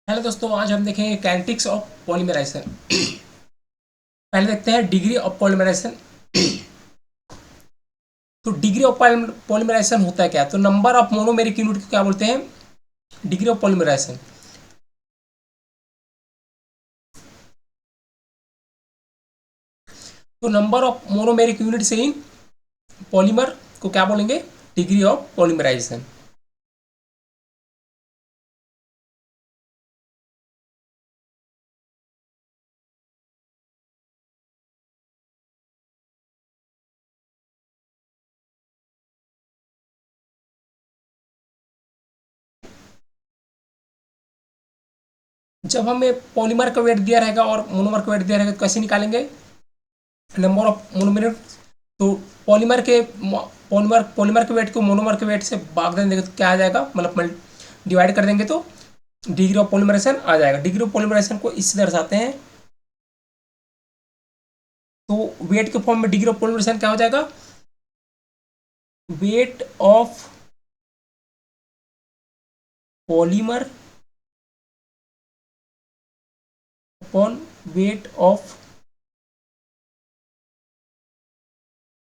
Hello दोस्तों, आज हम देखेंगे काइनेटिक्स ऑफ पॉलीमराइजेशन। पहले देखते हैं डिग्री ऑफ पॉलीमराइजेशन। तो डिग्री ऑफ पॉलीमराइजेशन होता है क्या? तो नंबर ऑफ मोनोमेरिक यूनिट को क्या बोलते हैं? Degree of polymerization. तो नंबर ऑफ मोनोमेरिक यूनिट से इन पॉलीमर को क्या बोलेंगे? Degree of polymerization. जब हमें पॉलीमर का वेट दिया रहेगा और मोनोमर का वेट दिया रहेगा तो कैसे निकालेंगे नंबर ऑफ मोनोमेरिक? तो पॉलीमर के वेट को मोनोमर के वेट से भाग देंगे तो क्या आ जाएगा, मतलब डिवाइड कर देंगे तो डिग्री ऑफ पॉलीमराइजेशन आ जाएगा। डिग्री ऑफ पॉलीमराइजेशन को इससे दर्शाते हैं। तो वेट के फॉर्म में डिग्री ऑफ पॉलीमराइजेशन क्या हो जाएगा? Weight of polymer upon weight of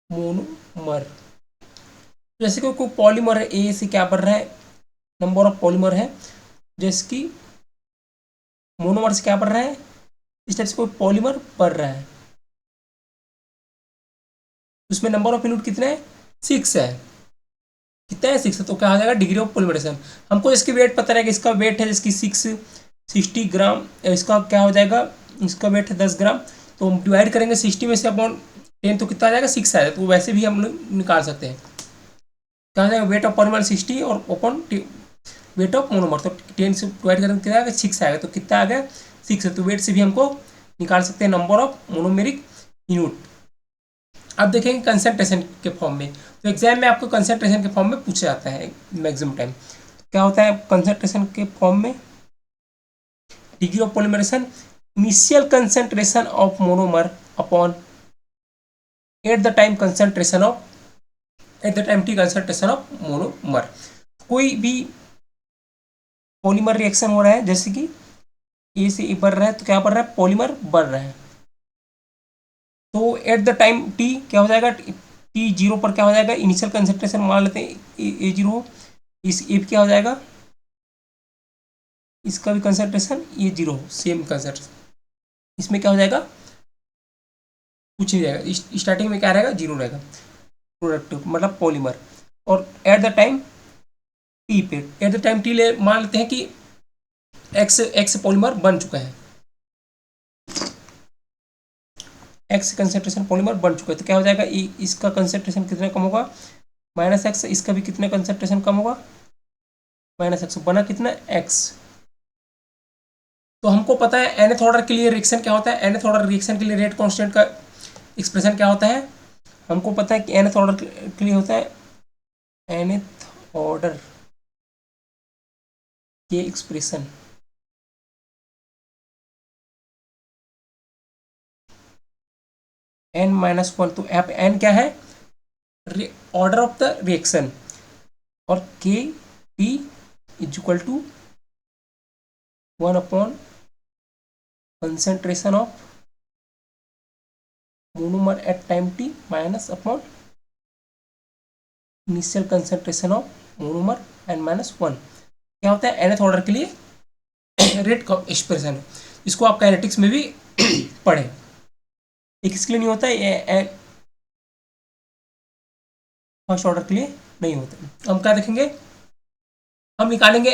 monomer. जैसे कि कोई पॉलीमर है, ए से क्या बढ़ रहा है, नंबर ऑफ पॉलीमर है। जैसे कि मोनोमर से क्या बढ़ रहा है, इस टाइप से कोई पॉलीमर बढ़ रहा है, उसमें नंबर ऑफ यूनिट कितना है? 6 है। कितना है? 6 है। तो क्या हो जाएगा? Degree of polymerization. हमको इसकी वेट पता रहेगा, इसका वेट है जिसकी 60 ग्राम। इसका क्या हो जाएगा? इसका वेट है 10 ग्राम। तो हम डिवाइड करेंगे 60 में से अपॉन 10, तो कितना आ जाएगा? 6 आ जाएगा। तो वैसे भी हम लोग निकाल सकते हैं। क्या हो जाएगा? वेट ऑफ पॉलीमर 60 और अपॉन वेट ऑफ मोनोमर, तो 10 से डिवाइड करेंगे कितना आएगा? 6 आएगा। तो कितना आ गया? 6 है। तो वेट से भी हमको निकाल सकते हैं नंबर ऑफ मोनोमेरिक यूनिट। अब देखेंगे कंसंट्रेशन के फॉर्म में। तो एग्जाम में आपको कंसंट्रेशन के फॉर्म में पूछा जाता है मैक्सिमम टाइम। तो क्या होता है कंसंट्रेशन के फॉर्म में? Degree of polymerization, initial concentration of monomer upon at the time concentration of at the time t concentration of monomer. कोई भी पॉलीमर रिएक्शन हो रहा है, जैसे कि ए से ए बढ़ रहा है, तो क्या बढ़ रहा है? पॉलीमर बढ़ रहा है। तो एट द टाइम टी क्या हो जाएगा? टी जीरो पर क्या हो जाएगा? इनिशियल कंसंट्रेशन मान लेते हैं ए जीरो। इस ए क्या हो जाएगा? इसका भी कंसंट्रेशन ये जीरो, सेम कंसंट्रेशन। इसमें क्या हो जाएगा? कुछ नहीं रहेगा। स्टार्टिंग में क्या रहेगा? जीरो रहेगा। प्रोडक्ट मतलब पॉलीमर। और एट द टाइम टी पे, एट द टाइम टी ले मान लेते हैं कि एक्स एक्स पॉलीमर बन चुका है, एक्स कंसेंट्रेशन पॉलीमर बन चुका है। तो क्या हो जाएगा? इसका कंसेंट्रेशन कितना कम होगा? -x। इसका भी कितना कंसेंट्रेशन कम होगा? -x। बना कितना? x। तो हमको पता है nth ऑर्डर के लिए रिएक्शन क्या होता है। nth ऑर्डर रिएक्शन के लिए रेट कांस्टेंट का एक्सप्रेशन क्या होता है? हमको पता है कि nth ऑर्डर के लिए होता है nth ऑर्डर के एक्सप्रेशन n-1। तो यहाँ पे n क्या है? Order of the reaction. और k p is equal to 1 upon concentration of monomer at time t minus upon initial concentration of monomer n-1। क्या होता है? nth ऑर्डर के लिए रेट का एक्सप्रेशन। इसको आप काइनेटिक्स में भी पढ़े। एक इसके लिए नहीं होता है, फर्स्ट ऑर्डर के लिए नहीं होता। हम क्या देखेंगे? हम निकालेंगे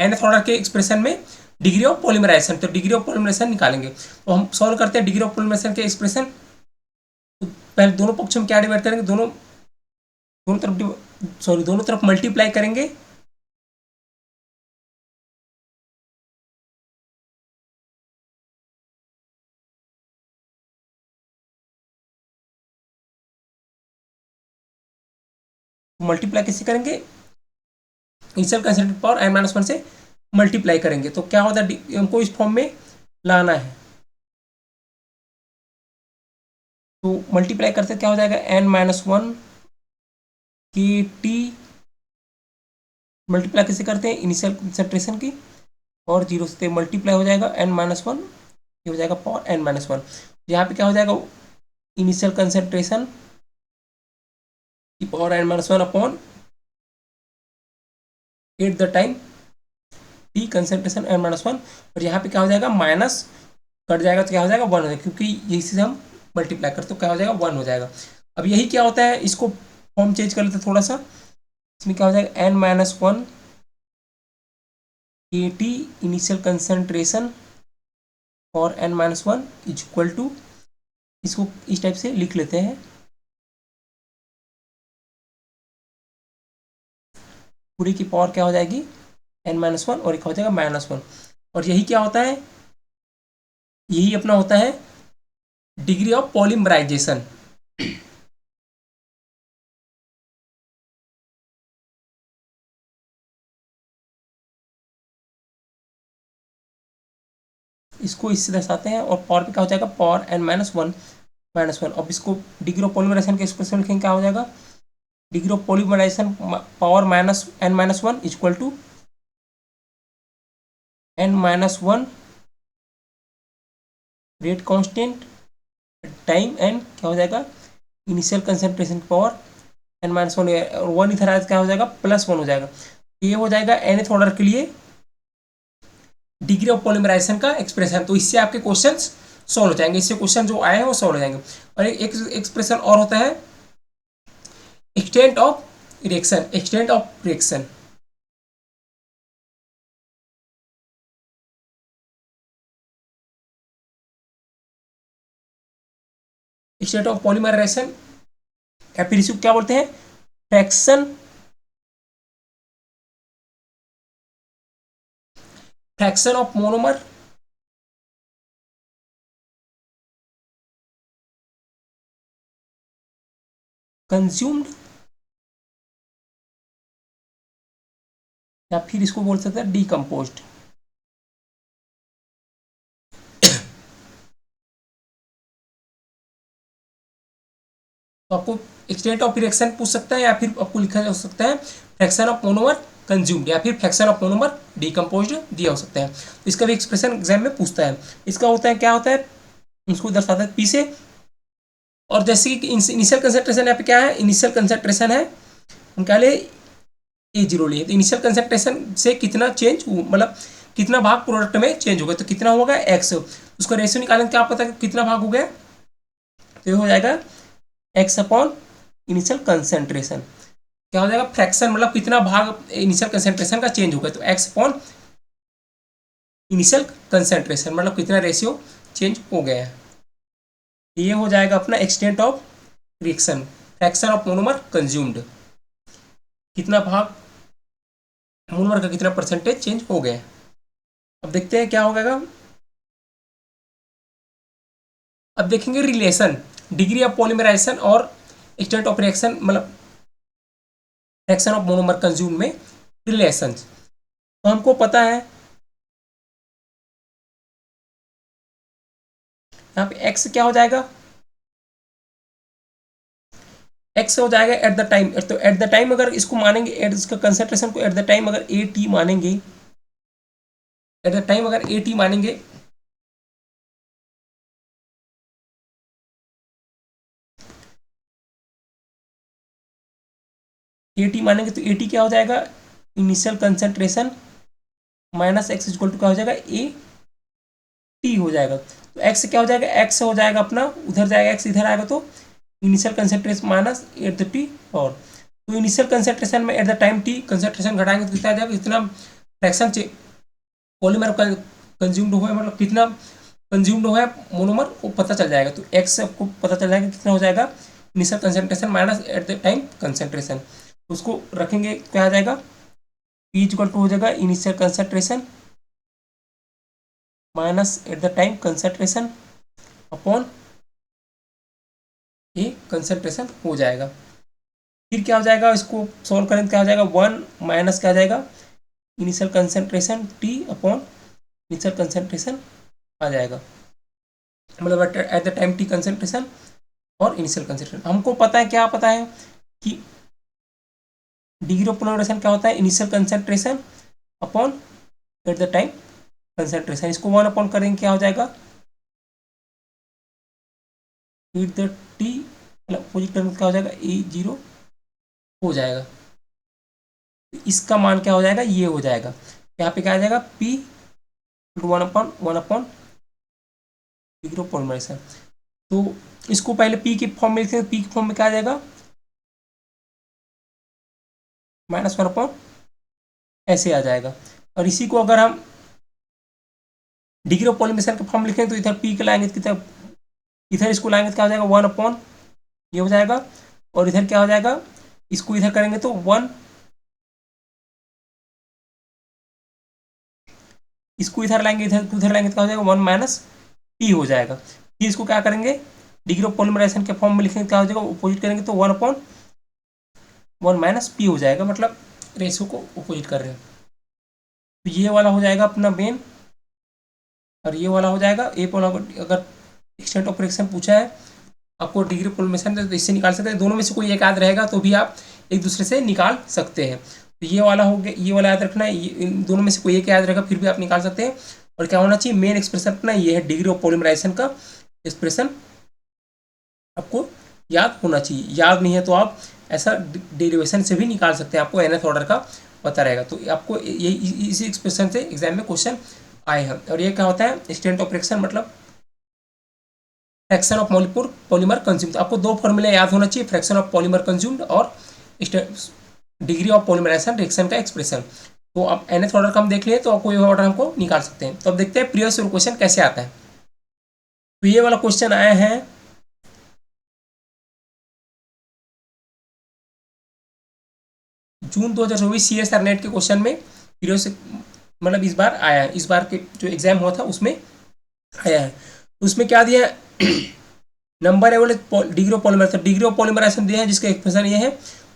nth ऑर्डर के एक्सप्रेशन में डिग्री ऑफ पॉलीमराइजेशन। तो डिग्री ऑफ पॉलीमराइजेशन निकालेंगे। तो हम सॉल्व करते हैं डिग्री ऑफ पॉलीमराइजेशन के एक्सप्रेशन। तो पहले दोनों पक्ष में क्या डिवाइड करेंगे? दोनों दोनों तरफ दोनों तरफ मल्टीप्लाई करेंगे। मल्टीप्लाई कैसे करेंगे? इनिशियल कंसेंट्रेटेड पावर n-1 से मल्टीप्लाई करेंगे। तो क्या होता है? हमको इस फॉर्म में लाना है। तो मल्टीप्लाई करते क्या हो जाएगा? n-1 के टी। मल्टीप्लाई कैसे करते हैं? इनिशियल कंसेंट्रेशन की और 0 से मल्टीप्लाई हो जाएगा n-1, ये हो जाएगा पावर n-1। यहाँ पे क्या हो जाएगा, इनिशियल कंसंट्रेशन की power n-1 upon at the time t concentration n-1, और यहाँ पे क्या हो जाएगा, माइनस कट जाएगा तो क्या हो जाएगा 1 हो जाएगा, क्योंकि यही से हम मल्टीप्लाई करते तो क्या हो जाएगा 1 हो जाएगा। अब यही क्या होता है, इसको फॉर्म चेंज कर लेते हैं थोड़ा सा, इसमें क्या हो जाएगा n-1 KT इनिशियल कंसंट्रेशन और n-1 इज इक्वल टू, इसको इस टाइप से लिख लेते हैं, पूरी की पावर क्या हो जाएगी n-1 और एक हो जाएगा -1। और यही क्या होता है, यही अपना होता है डिग्री ऑफ पॉलीमराइजेशन। इसको इससे दर्शाते हैं, और पावर पे क्या हो जाएगा पावर n-1 अब इसको डिग्री ऑफ पॉलीमराइजेशन के एक्सप्रेशन लिखेंगे, क्या हो जाएगा degree of polymerization power n-1 is equal to n-1 rate constant time and क्या हो जाएगा इनिशियल कंसंट्रेशन पावर n-1 और 1 इधर आया क्या हो जाएगा +1 हो जाएगा। ये हो जाएगा nth ऑर्डर के लिए डिग्री ऑफ पॉलीमराइजेशन का एक्सप्रेशन। तो इससे आपके क्वेश्चन सॉल्व हो जाएंगे, इससे क्वेश्चन जो आए हैं वो सॉल्व हो जाएंगे। और एक एक्सप्रेशन और होता है extent of reaction, extent of reaction. Extent of polymerization या फिर इसको क्या बोलते हैं फ्रैक्शन ऑफ मोनोमर कंज्यूम्ड, या फिर इसको बोल सकते हैं डीकम्पोज्ड। तो आपको एक्सटेंट ऑफ रिएक्शन पूछ सकता है, या फिर आपको लिखा जा सकता है फ्रैक्शन ऑफ मोनोमर कंज्यूम्ड, या फिर फ्रैक्शन ऑफ मोनोमर डीकम्पोज्ड दिया हो सकता है। तो इसका भी एक्सप्रेशन एग्जाम में पूछता है। इसका होता है क्या होता है, इसको दर्शाता है पी से, और जैसे कि इनिशियल कंसंट्रेशन यहाँ पे क्या है, इनिशियल कंसंट्रेशन है हम क्या ले A0 लिए, तो इनिशियल कंसंट्रेशन से कितना चेंज मतलब कितना भाग प्रोडक्ट में चेंज होगा, तो कितना होगा x, उसका रेशियो निकालेंगे, क्या पता कितना भाग हो गया, तो ये हो जाएगा x अपॉन इनिशियल कंसंट्रेशन। क्या हो जाएगा फ्रैक्शन मतलब कितना भाग इनिशियल कंसंट्रेशन का चेंज होगा, तो x अपॉन इनिशियल कंसंट्रेशन मतलब कितना रेशियो चेंज हो गया है। ये हो जाएगा अपना extent of reaction, fraction of monomer consumed, कितना भाग मोनोमर का कितना परसेंटेज चेंज हो गया है। अब देखते हैं क्या होगा। अब देखेंगे रिलेशन डिग्री ऑफ पॉलीमराइजेशन और एक्सटेंट ऑफ रिएक्शन मतलब फ्रैक्शन ऑफ मोनोमर कंज्यूम में रिलेशन। तो हमको पता है यहाँ पे x क्या हो जाएगा, x हो जाएगा एट द टाइम। तो एट द टाइम अगर इसको मानेंगे, एट इसका कंसंट्रेशन को एट द टाइम अगर AT मानेंगे, एट द टाइम अगर AT मानेंगे, AT मानेंगे तो AT क्या हो जाएगा initial concentration minus x equal to क्या हो जाएगा AT हो जाएगा। तो x क्या हो जाएगा, x हो जाएगा अपना उधर जाएगा, x इधर आएगा, तो initial concentration minus at the T और, तो इनिशियल कंसंट्रेशन में eight the time t concentration घटाएंगे तो कितना आ जाएगा, इतना फ्रैक्शन पॉलीमर कंज्यूम्ड हुआ है, मतलब कितना कंज्यूम्ड हुआ है मोनोमर वो पता चल जाएगा। तो x आपको पता चल जाएगा कितना हो जाएगा initial concentration minus eight the time concentration, उसको रखेंगे क्या आ जाएगा P इक्वल टू हो जाएगा initial concentration minus eight the time concentration upon ये कंसंट्रेशन हो जाएगा। फिर क्या हो जाएगा, इसको सॉल्व करें तो क्या हो जाएगा 1 माइनस क्या आ जाएगा initial concentration T upon initial concentration आ जाएगा, मतलब at the time T concentration और इनिशियल कंसंट्रेशन। हमको पता है क्या पता है कि डिग्री ऑफ पॉलीमराइजेशन क्या होता है initial concentration upon at the time concentration, इसको 1 अपॉन करेंगे क्या हो जाएगा, heat the T opposite term क्या हो जाएगा, E0 हो जाएगा। इसका मान क्या हो जाएगा, ये हो जाएगा, यहाँ पे क्या आ जाएगा, P 1/1 डिग्री ऑफ पॉलीमराइजेशन। तो इसको पहले P की फॉर्म में लिखते हैं, P की फॉर्म में क्या आ जाएगा, -1 ऐसे आ जाएगा। और इसी को अगर हम डिग्री ऑफ पॉलीमराइजेशन का फॉर्म लिखें तो इधर P के लाएंगे, इधर इसको लाएंगे तो क्या हो जाएगा, 1 ये हो जाएगा। और इधर क्या हो जाएगा, इसको इधर करेंगे तो 1, इसको इधर लाएंगे, इधर लाएंगे तो क्या हो जाएगा, 1 P हो जाएगा। फिर इसको क्या करेंगे, डिग्री ऑफ पॉलीमराइजेशन के फॉर्म में लिखेंगे क्या हो जाएगा, अपोजिट करेंगे तो 1/1 - P हो जाएगा, मतलब रेशियो को अपोजिट कर रहे हैं। तो ये वाला हो जाएगा अपना मेन, और ये वाला हो जाएगा ए वाला। अगर एक्सटेंट ऑफ रिएक्शन पूछा है आपको डिग्री ऑफ पॉलीमराइजेशन तो इससे निकाल सकते हैं, दोनों में से कोई एक याद रहेगा तो भी आप एक दूसरे से निकाल सकते हैं। तो ये वाला हो गया, ये वाला याद रखना है, इन दोनों में से कोई एक याद रहेगा फिर भी आप निकाल सकते हैं। और क्या होना चाहिए, मेन एक्सप्रेशन अपना ये है, डिग्री ऑफ पॉलीमराइजेशन का एक्सप्रेशन आपको याद होना चाहिए। याद नहीं है तो आप ऐसा डेरिवेशन से भी निकाल सकते हैं, आपको nth ऑर्डर का पता रहेगा। तो आपको ये इसी एक्सप्रेशन से एग्जाम में क्वेश्चन आए हैं। और ये क्या होता है, एक्सटेंट ऑफ रिएक्शन मतलब फ्रैक्शन ऑफ पॉलीमर कंज्यूम्ड। आपको दो फॉर्मूले याद होना चाहिए, फ्रैक्शन ऑफ पॉलीमर कंज्यूम्ड और डिग्री ऑफ पॉलीमराइजेशन रिएक्शन का एक्सप्रेशन। तो अब nth ऑर्डर का हम देख लिए, तो कोई ऑर्डर हमको निकाल सकते हैं। तो अब देखते हैं प्रीवियस क्वेश्चन कैसे आता है। तो ये वाला क्वेश्चन आया है जून 2024 CSR नेट के क्वेश्चन में, प्रीवियस मतलब इस बार आया है, इस बार के जो एग्जाम हुआ था उसमें आया है। तो उसमें क्या दिया है नंबर है बोले degree of polymerization, degree of polymerization दिया है जिसका एक्सप्रेशन ये है।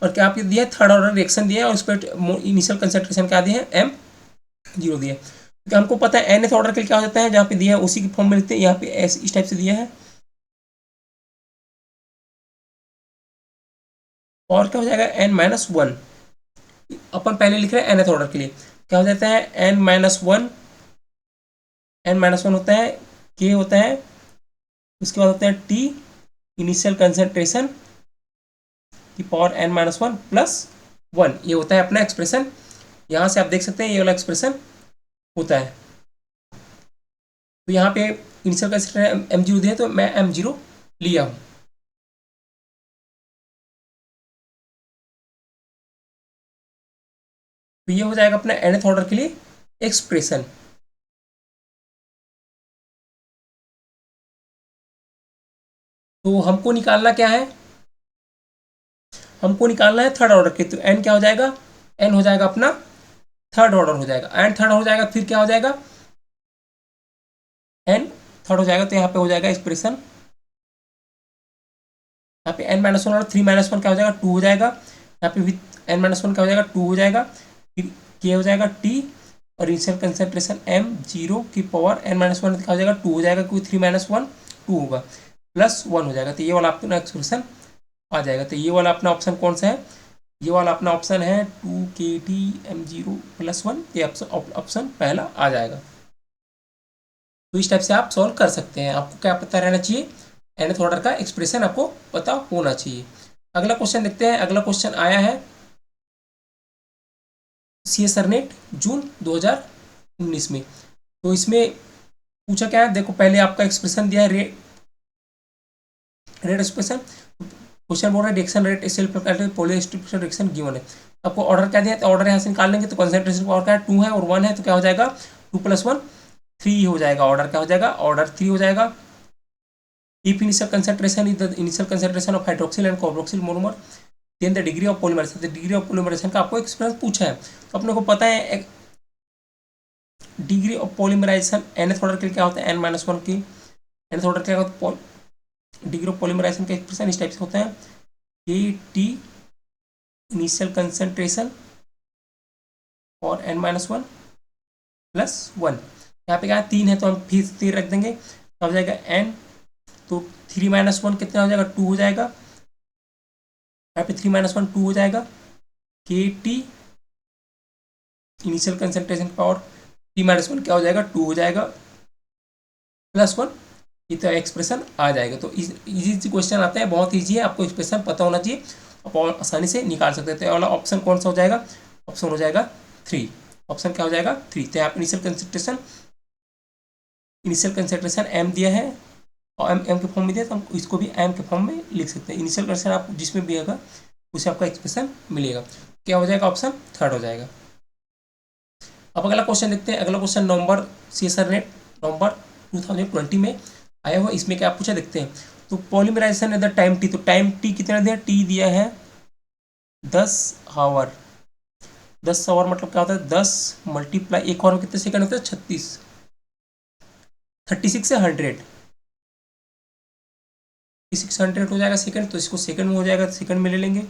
और क्या आपको दिया है, थर्ड ऑर्डर रिएक्शन दिया है, और उस पर इनिशियल कंसंट्रेशन क्या दिया है, M0 दिया है। तो हमको पता है nth ऑर्डर के लिए क्या हो जाता है, जहाँ पे दिया है उसी की फॉर्म में लिखते हैं, यहाँ पे इस टाइप से दिया है। और क्या हो जाएगा, n-1 अपन पहले लिख रहे हैं nth ऑर्डर के लिए, क्या हो जाता है, n-1 होता है, k होता है, उसके बाद होता है T इनिशियल कंसंट्रेशन की पावर n-1 + 1, ये होता है अपना एक्सप्रेशन। यहाँ से आप देख सकते हैं ये वाला एक्सप्रेशन होता है। तो यहाँ पे इनिशियल कंसंट्रेशन M0 दिया है तो मैं M0 लिया हूँ। तो ये हो जाएगा अपना nth ऑर्डर के लिए एक्सप्रेशन। तो हमको निकालना क्या है, हमको निकालना है थर्ड ऑर्डर के। तो n क्या हो जाएगा, n हो जाएगा अपना थर्ड ऑर्डर हो जाएगा, n थर्ड हो जाएगा, फिर क्या हो जाएगा, n थर्ड हो जाएगा। तो यहाँ पे हो जाएगा एक्सप्रेशन, यहाँ पे n-1 और 3-1 क्या हो जाएगा, 2 हो जाएगा। यहाँ पे भी n-1 क्या हो जाएगा, 2 हो जाएगा। फिर k हो जाएगा T और इनिशियल कंसंट्रेशन M0 की पावर n-1 क्या हो जाएगा, 2 हो जाएगा, क्योंकि 3-1 2 होगा, +1 हो जाएगा। तो ये वाला अपना एक्सप्रेशन आ जाएगा। तो ये वाला अपना ऑप्शन कौन सा है, ये वाला अपना ऑप्शन है 2kT M0 + 1, ये ऑप्शन पहला आ जाएगा। तो इस टाइप से आप सॉल्व कर सकते हैं। आपको क्या पता रहना चाहिए, nth ऑर्डर का एक्सप्रेशन आपको पता होना चाहिए। अगला क्वेश्चन देखते हैं। अगला क्वेश्चन आया है CSR नेट जून 2019 में। तो इसमें पूछा क्या है, देखो पहले आपका एक्सप्रेशन दिया है रेट एक्सप्रेशन, क्वेश्चन बोल रहा है reaction rate self polyester reaction given है। आपको ऑर्डर क्या दिया है, तो ऑर्डर यहाँ से निकाल लेंगे। तो कंसंट्रेशन पावर क्या है, 2 है और 1 है, तो क्या हो जाएगा, 2 + 1 3 हो जाएगा। ऑर्डर क्या हो जाएगा, ऑर्डर 3 हो जाएगा। If initial concentration is the initial concentration of hydroxyl and carboxyl monomer, then the degree of polymerization, the degree of polymerization का आपको एक्सप्रेशन पूछा है। तो अपने को पता है degree of polymerization nth order के लिए क्या होता है, n-1 की nth ऑर्डर क्या होता है, डिग्री ऑफ पॉलीमराइजेशन का एक्सप्रेशन इस टाइप से होता है, KT इनिशियल कंसंट्रेशन और n-1 + 1। यहाँ पे क्या है, 3 है तो हम फिर 3 रख देंगे, तो हो जाएगा n, तो 3-1 कितना हो जाएगा, 2 हो जाएगा। यहाँ पे 3-1 2 हो जाएगा। KT इनिशियल कंसंट्रेशन पावर 3 - 1 क्या हो जाएगा, 2 हो जाएगा, +1, ये तो एक्सप्रेशन आ जाएगा। तो इजी क्वेश्चन आता है, बहुत ईजी है, आपको एक्सप्रेशन पता होना चाहिए, आप आसानी से निकाल सकते हैं। तो वाला ऑप्शन कौन सा हो जाएगा, ऑप्शन हो जाएगा 3। ऑप्शन क्या हो जाएगा 3। तो यहाँ पर इनिशियल कंसेंट्रेशन एम दिया है और एम के फॉर्म में दिया, तो हम इसको भी एम के फॉर्म में लिख सकते हैं। इनिशियल कंसेंट्रेशन आप जिसमें भी होगा उसे आपका एक्सप्रेशन मिलेगा। क्या हो जाएगा, ऑप्शन 3 हो जाएगा। अब अगला क्वेश्चन देखते हैं। अगला क्वेश्चन नवंबर CSIR नेट नवंबर 2020 में आया हुआ, इसमें क्या पूछा देखते हैं। तो polymerization at the time t, तो टाइम टी कितना दिया, टी दिया है 10 आवर। 10 आवर मतलब क्या होता है, 10 मल्टीप्लाई, एक आवर में कितने सेकंड होते हैं, 36, 36 से 100, 600 हो जाएगा सेकंड, तो इसको सेकंड में हो जाएगा, तो सेकंड में ले लेंगे।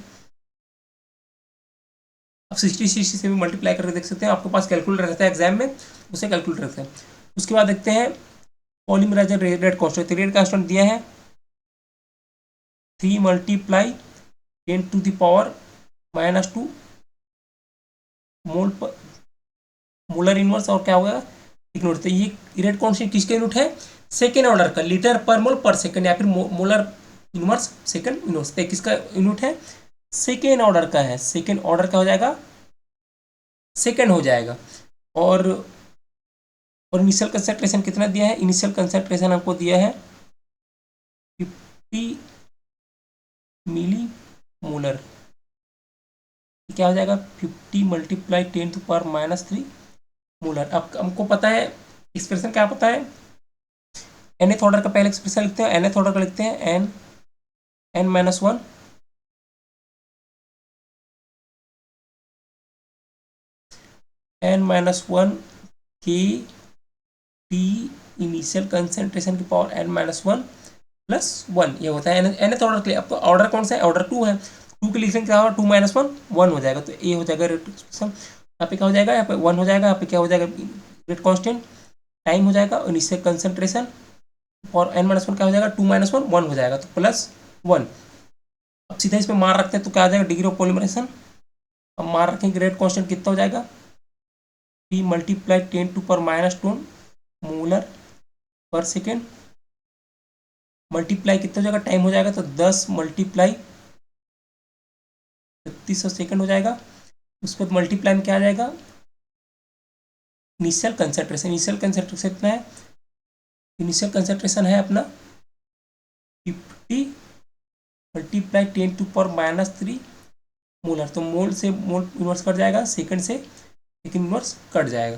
अब 60 से भी मल्टीप्लाई करके देख सकते हैं, आपके पास कैलकुलेटर रहता है एग्जाम में, उसे कैलकुलेट रखते हैं। उसके बाद देखते हैं polymerization rate constant, rate constant दिया है 3 × 10⁻⁻2 मोल पर मोलर इनवर्स, और क्या होगा, इग्नोर। तो ये रेट कांस्टेंट किसके यूनिट है, सेकेंड ऑर्डर का, लीटर पर मोल पर सेकंड, या फिर मोलर इनवर्स सेकंड इनवर्स, तो किसका यूनिट है, सेकेंड ऑर्डर का है। सेकेंड ऑर्डर का हो जाएगा, सेकेंड हो जाएगा। और इनिशियल कंसंट्रेशन कितना दिया है, इनिशियल कंसंट्रेशन हमको दिया है 50 मिली मोलर। क्या हो जाएगा, 50 × 10⁻³ मोलर। अब हमको पता है एक्सप्रेशन, क्या पता है, nth ऑर्डर का पहले एक्सप्रेशन लिखते हैं, nth ऑर्डर का लिखते हैं n-1 n-1 के टी इनिशियल कंसेंट्रेशन की पावर n-1 + 1, ये होता है nth ऑर्डर के लिए। अब ऑर्डर कौन सा है, ऑर्डर 2 है, 2 के लिखेंगे क्या होगा, 2 - 1 1 हो जाएगा, तो ए हो जाएगा रेट एक्सप्रेशन। यहाँ पे क्या हो जाएगा, यहाँ पे 1 हो जाएगा, यहाँ पे क्या हो जाएगा, रेट कांस्टेंट, टाइम हो जाएगा, और इनिशियल कंसेंट्रेशन, और n-1 क्या हो जाएगा, 2 - 1 1 हो जाएगा, तो +1। अब सीधा इसमें मार रखते हैं, तो क्या आ जाएगा, डिग्री ऑफ पॉलीमराइजेशन। अब मार रखेंगे, रेट कांस्टेंट कितना हो जाएगा, P × 10⁻² मोलर पर सेकेंड, मल्टीप्लाई कितना हो जाएगा, टाइम हो जाएगा, तो 10 × 3600 सेकेंड हो जाएगा। उसके बाद मल्टीप्लाई में क्या आ जाएगा, इनिशियल कंसेंट्रेशन, इनिशियल कंसेंट्रेशन कितना है, इनिशियल कंसेंट्रेशन है अपना 50 × 10⁻³ मोलर, तो मोल से मोल इन्वर्स कट जाएगा, सेकंड से सेकंड इन्वर्स कट जाएगा।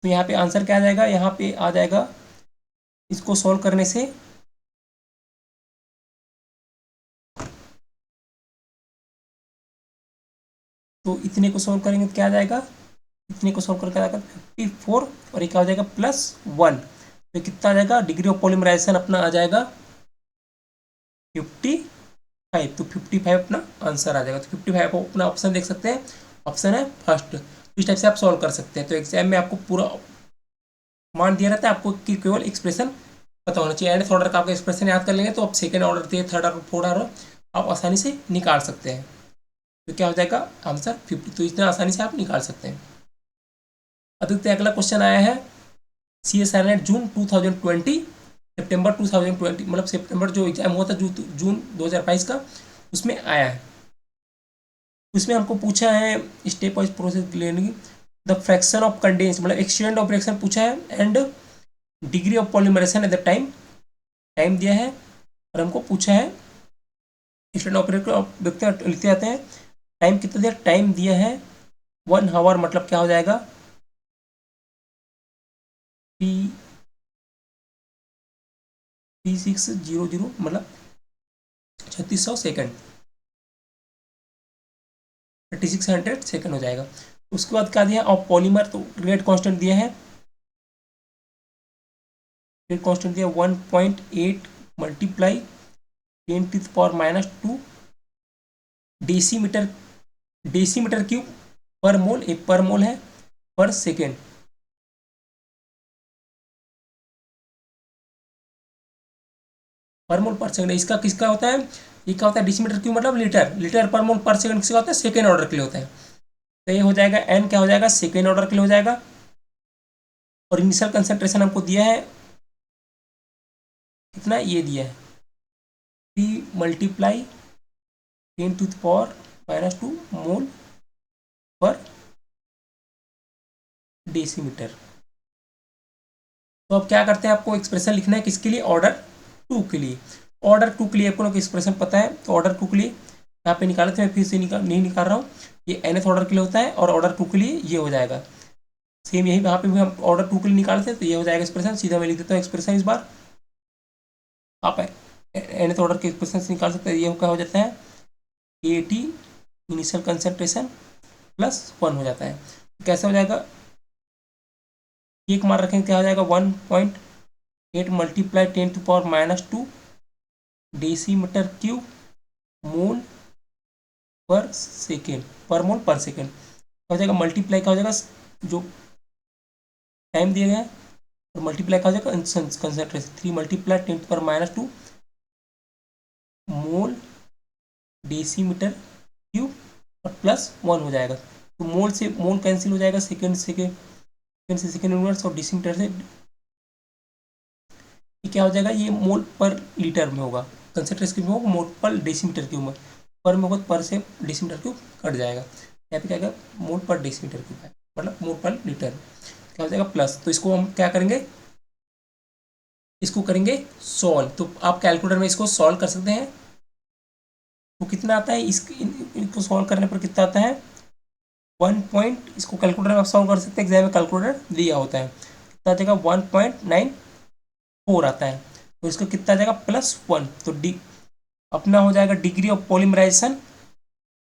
तो यहाँ पे आंसर क्या आ जाएगा, यहाँ पे आ जाएगा, इसको सॉल्व करने से तो इतने को सॉल्व करेंगे तो क्या आ जाएगा, इतने को सॉल्व करके आएगा 54, और ये क्या हो जाएगा, +1। तो कितना आ जाएगा, डिग्री ऑफ पॉलीमराइजेशन अपना आ जाएगा 55। तो 55 अपना आंसर आ जाएगा। तो 55 अपना ऑप्शन देख सकते हैं, ऑप्शन है फर्स्ट। इस टाइप से आप सॉल्व कर सकते हैं। तो एग्जाम में आपको पूरा मान दिया रहता है, आपको कि केवल एक्सप्रेशन पता होना चाहिए। nth ऑर्डर का आपका एक्सप्रेशन याद कर लेंगे तो आप सेकेंड ऑर्डर दिए, थर्ड ऑर्डर, फोर्थ ऑर्डर आप आसानी से निकाल सकते हैं। तो क्या हो जाएगा आंसर 50। तो इतना आसानी से आप निकाल सकते हैं। अब देखते हैं अगला क्वेश्चन आया है CSIR नेट जून 2020, सितंबर 2020, मतलब सितंबर जो एग्जाम हुआ था जून 2022 का, उसमें आया है। उसमें हमको पूछा है स्टेप वाइज प्रोसेस लेने, द फ्रैक्शन ऑफ कंडेंस, मतलब एक्सीडेंट ऑफ रिएक्शन पूछा है, and degree of polymerization at the time, time दिया है, और हमको पूछा है एक्सीडेंट ऑफ रिएक्शन, लिखते जाते हैं, टाइम कितना दिया, टाइम दिया है 1 आवर, मतलब क्या हो जाएगा, P600, मतलब 3600 सेकंड, 3600 सेकंड हो जाएगा। उसके बाद क्या दिया, और पॉलीमर, तो रेट कांस्टेंट दिया है, रेट कांस्टेंट दिया 1.8 × 10⁻² डेसीमीटर, डेसीमीटर क्यूब पर मोल, एक पर मोल है पर सेकेंड। पर मोल पर सेकंड, इसका किसका होता है, ये क्या होता है, डेसीमीटर क्यूब मतलब लीटर, लीटर पर मोल पर सेकंड किसका होता है, सेकेंड ऑर्डर के लिए होता है। तो ये हो जाएगा n क्या हो जाएगा, सेकेंड ऑर्डर के लिए हो जाएगा। और इनिशियल कंसंट्रेशन हमको दिया है कितना, ये दिया है 3 मल्टीप्लाई 10⁻⁻² मोल पर डेसीमीटर। तो अब क्या करते हैं, आपको एक्सप्रेशन लिखना है किसके लिए, ऑर्डर 2 के लिए। ऑर्डर 2 के लिए आपको एक्सप्रेशन पता है, तो ऑर्डर 2 के लिए यहाँ पे निकाले थे, मैं फिर से नहीं निकाल रहा हूँ। ये nth ऑर्डर के लिए होता है और ऑर्डर 2 के लिए ये हो जाएगा सेम, यही यहाँ पे भी हम ऑर्डर 2 के लिए निकाले थे, तो ये हो जाएगा एक्सप्रेशन। सीधा मैं लिख देता हूँ एक्सप्रेशन इस बार, आप nth ऑर्डर के एक्सप्रेशन से निकाल सकते हैं। ये क्या हो जाता है, KT इनिशियल कंसंट्रेशन प्लस 1 हो जाता है। कैसे हो जाएगा, एक मान रखेंगे क्या हो जाएगा 1.8 मल्टीप्लाई 10⁻⁻² डेसीमीटर क्यूब मोल पर सेकेंड, पर मोल पर सेकेंड क्या हो जाएगा, मल्टीप्लाई क्या हो जाएगा, जो टाइम दिया गया है, और मल्टीप्लाई क्या हो जाएगा कंसंट्रेशन, 3 मल्टीप्लाई 10⁻⁻² मोल डेसीमीटर क्यूब और प्लस 1 हो जाएगा। तो मोल से मोल कैंसिल हो जाएगा, सेकेंड से सेकेंड इनवर्स, और डेसीमीटर से ये क्या हो जाएगा, ये मोल पर लीटर में होगा, कंसंट्रेशन में होगा मोल पर डेसीमीटर क्यूब में, पर में होगा, पर से डेसीमीटर क्यूब कट जाएगा, यहाँ पे क्या आएगा मोल पर डेसीमीटर क्यूब है, मतलब मोल पर लीटर क्या हो जाएगा प्लस। तो इसको हम क्या करेंगे, इसको करेंगे सॉल्व। तो आप कैलकुलेटर में इसको सॉल्व कर सकते हैं। तो कितना आता है, इसको सॉल्व करने पर कितना आता है 1 पॉइंट, इसको कैलकुलेटर में आप सॉल्व कर सकते हैं, एग्जाम में कैलकुलेटर दिया होता है। कितना आ जाएगा 1.94 आता है। तो इसको कितना आ जाएगा +1, तो अपना हो जाएगा डिग्री ऑफ पॉलीमराइजेशन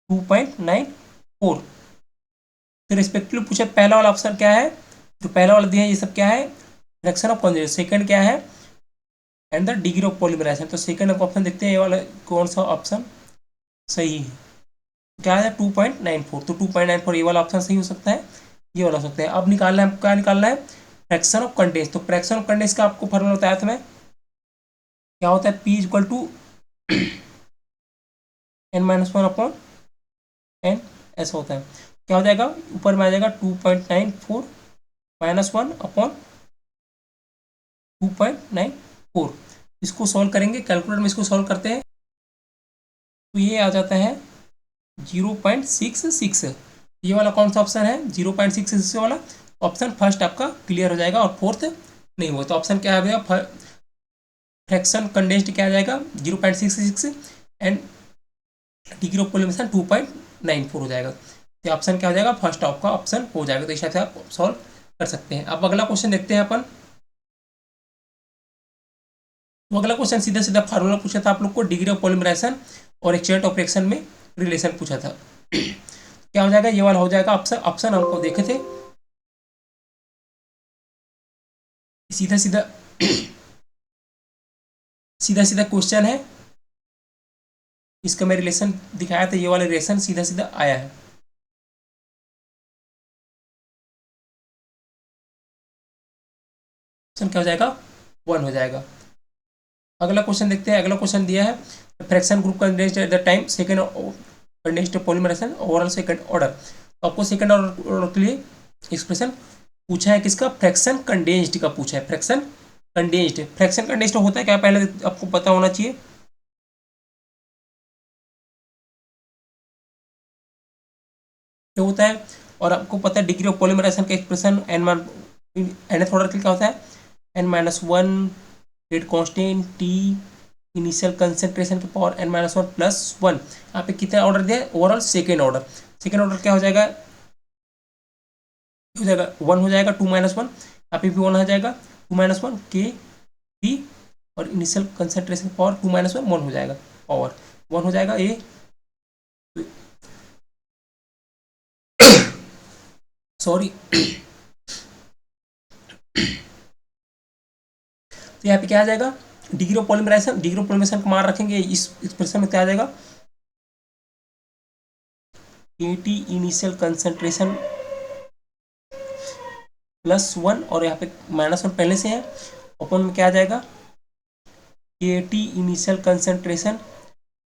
2.94। फिर रिस्पेक्टिवली पूछे पहला वाला ऑप्शन क्या है, जो पहला वाला दिया है ये सब क्या है, फ्रैक्शन ऑफ कॉन्जुगेशन, सेकंड क्या है and the degree of polymerization. तो सेकंड ऑप्शन देखते हैं, ये वाला कौन सा ऑप्शन सही है, क्या है 2.94। तो 2.94 ये वाला ऑप्शन सही हो सकता है, ये वाला हो सकता है। अब निकालना है, क्या निकालना है, फ्रैक्शन ऑफ कंडेंस। तो फ्रैक्शन ऑफ कंडेंस का आपको फॉर्मूला बताया था मैं, क्या होता है P इक्वल टू n-1/n, ऐसा होता है। क्या हो जाएगा, ऊपर में आ जाएगा 2.94 -1/2.94। इसको सॉल्व करेंगे, कैलकुलेटर में इसको सॉल्व करते हैं, तो ये आ जाता है 0.66। ये वाला कौन सा ऑप्शन है, 0.66 वाला ऑप्शन फर्स्ट आपका क्लियर हो जाएगा, और फोर्थ नहीं हुआ। तो ऑप्शन क्या आ गया, फ्रैक्शन कंडेंस्ड क्या आ जाएगा 0.66 एंड डिग्री ऑफ पॉलीमराइजेशन 2.94 हो जाएगा। तो ऑप्शन क्या हो जाएगा, फर्स्ट आपका ऑप्शन हो जाएगा। तो इस हिसाब से आप सॉल्व कर सकते हैं। अब अगला क्वेश्चन देखते हैं अपन। तो अगला क्वेश्चन सीधा सीधा फार्मूला पूछा था आप लोग को, डिग्री ऑफ पॉलीमराइजेशन और एक्सचेंज ऑफ रिएक्शन में रिलेशन पूछा था। क्या हो जाएगा, ये वाला हो जाएगा ऑप्शन, ऑप्शन हमको देखे थे सीधा सीधा सीधा सीधा क्वेश्चन है, इसका मैं रिलेशन दिखाया था, ये वाला रिलेशन सीधा सीधा आया है। ऑप्शन क्या हो जाएगा 1 हो जाएगा। अगला क्वेश्चन देखते हैं। अगला क्वेश्चन दिया है fraction group condensed at the time second condensed polymerization overall second order. तो आपको सेकंड ऑर्डर के लिए एक्सप्रेशन पूछा है, किसका, फ्रैक्शन कंडेंस्ड का पूछा है। फ्रैक्शन कंडेंस्ड, फ्रैक्शन कंडेंस्ड होता है क्या, पहले आपको पता होना चाहिए। क्या होता है, और आपको पता है डिग्री ऑफ पॉलीमराइजेशन का एक्सप्रेशन nth ऑर्डर के लिए क्या होता है, n-1 rate constant t initial concentration के पावर n-1 +1। यहाँ पे कितना ऑर्डर दिया है, overall second order. Second order क्या हो जाएगा, 1 हो जाएगा 2 - 1, यहाँ पे भी 1 आ जाएगा 2 - 1 के p, और इनिशियल कंसंट्रेशन पावर 2 - 1 1 हो जाएगा, पावर 1 हो जाएगा ये। सॉरी तो यहाँ पे क्या आ जाएगा, degree of polymerization, degree of polymerization को मान रखेंगे, इस एक्सप्रेशन में क्या आ जाएगा, KT इनिशियल कंसंट्रेशन +1, और यहाँ पे -1 पहले से है, ओपन में क्या आ जाएगा, KT इनिशियल कंसंट्रेशन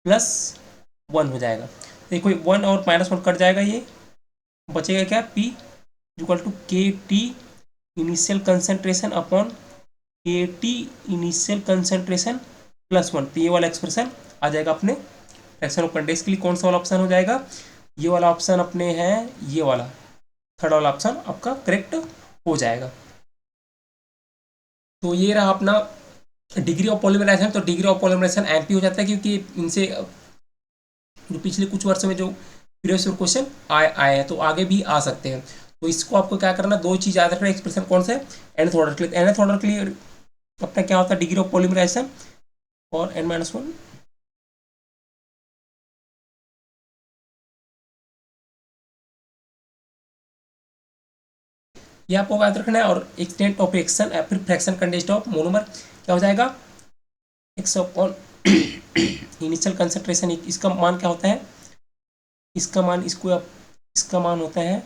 +1 हो जाएगा। देखो 1 और -1 कट जाएगा, ये बचेगा क्या, P इक्वल टू के टी इनिशियल कंसंट्रेशन अपॉन के टी इनिशियल कंसंट्रेशन प्लस 1। तो ये वाला एक्सप्रेशन आ जाएगा अपने फ्रैक्शन ऑफ कंडेंस के लिए। कौन सा वाला ऑप्शन हो जाएगा, ये वाला ऑप्शन अपने है, ये वाला थर्ड वाला ऑप्शन आपका करेक्ट हो जाएगा। तो ये रहा अपना डिग्री ऑफ पॉलीमराइजेशन। तो डिग्री ऑफ पॉलीमराइजेशन एमपी हो जाता है, क्योंकि इनसे जो पिछले कुछ वर्षों में जो प्रीवियस क्वेश्चन आए हैं, तो आगे भी आ सकते हैं। तो इसको आपको क्या करना, दो चीज याद रखना, एक्सप्रेशन कौन सा है, nth ऑर्डर के लिए। nth ऑर्डर के लिए अपना क्या होता है, डिग्री ऑफ पॉलीमराइजेशन और n-1। ये आपको याद रखना है। और एक्सटेंट ऑफ रिएक्शन फिर फ्रैक्शन कंडेंस्ड ऑफ मोनोमर क्या हो जाएगा, एक्स अपॉन इनिशियल कंसंट्रेशन। इसका मान क्या होता है, इसका मान इसका मान होता है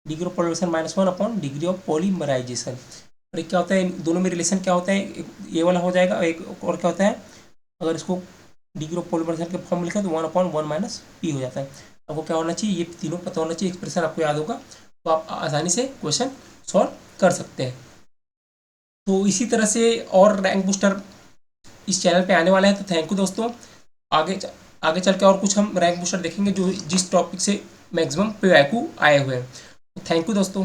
degree of polymerization -1 upon degree of polymerization. और एक क्या होता है, दोनों में रिलेशन क्या होता है, ये वाला हो जाएगा। एक और क्या होता है, अगर इसको डिग्री ऑफ पॉलीमराइजेशन के फॉर्म लिखें तो 1/1 - p हो जाता है। आपको क्या होना चाहिए, ये तीनों पता होना चाहिए, एक्सप्रेशन आपको याद होगा, तो आप आसानी से क्वेश्चन सॉल्व कर सकते हैं। तो इसी तरह से और रैंक बूस्टर इस चैनल पे आने वाले हैं। तो थैंक यू दोस्तों। आगे आगे चल के और कुछ हम रैंक बूस्टर देखेंगे जो जिस टॉपिक से मैक्सिमम पे आए हुए हैं। थैंक यू दोस्तों।